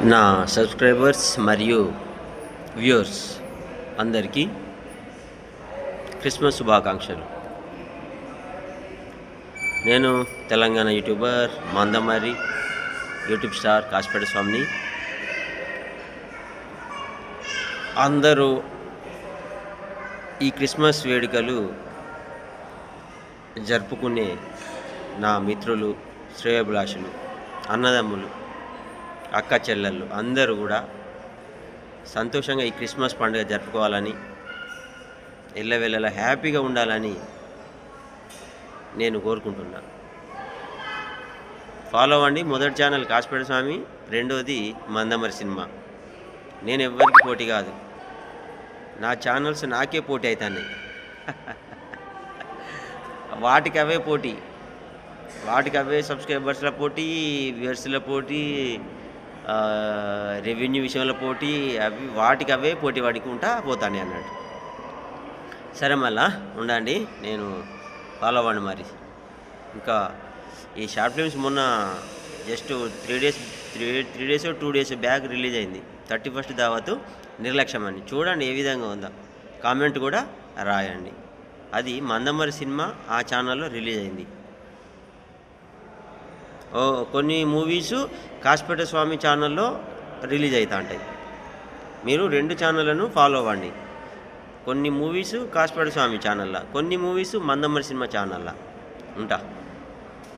నా సబ్స్క్రైబర్స్ మరియు వ్యూవర్స్ అందరికీ క్రిస్మస్ శుభాకాంక్షలు. నేను Telangana YouTuber Mandamarri YouTube star Kasipet స్వామిని. అందరూ ఈ క్రిస్మస్ వేడుకలు జరుపుకునే నా మిత్రులు, శ్రేయోభిలాషులు, అన్నదమ్ములు, అక్క చెల్లెళ్ళు అందరూ కూడా సంతోషంగా ఈ క్రిస్మస్ పండుగ జరుపుకోవాలని, ఎల్లవేళలా హ్యాపీగా ఉండాలని నేను కోరుకుంటున్నా. ఫాలో అవ్వండి. మొదటి ఛానల్ కాశీపేట స్వామి, రెండోది మందమరి సినిమా. నేను ఎవ్వరికి పోటీ కాదు, నా ఛానల్స్ నాకే పోటీ అవుతాయి. వాటికి అవే పోటీ, వాటికి అవే సబ్స్క్రైబర్స్ల పోటీ, వ్యూవర్స్ల పోటీ, రెవెన్యూ విషయంలో పోటీ, అవి వాటికి అవే పోటీ పడుకుంటా పోతాను అన్నట్టు. సరే, మళ్ళా ఉండండి, నేను ఫాలో అవ్వండి. మరి ఇంకా ఈ షార్ట్ ఫిల్మ్స్ మొన్న just 3 days 2 days back release అయింది. 31st దావతు నిర్లక్ష్యం అని. చూడండి ఏ విధంగా ఉందో, కామెంట్ కూడా రాయండి. అది మందమరి సినిమా ఆ ఛానల్లో రిలీజ్ అయింది. కొన్ని మూవీసు కాశీపేట స్వామి ఛానల్లో రిలీజ్ అవుతా ఉంటాయి. మీరు 2 ఛానళ్ళను ఫాలో అవ్వండి. కొన్ని మూవీసు కాశీపేట స్వామి ఛానల్లో, కొన్ని మూవీసు మందమరి సినిమా ఛానల్లో. ఉంటా.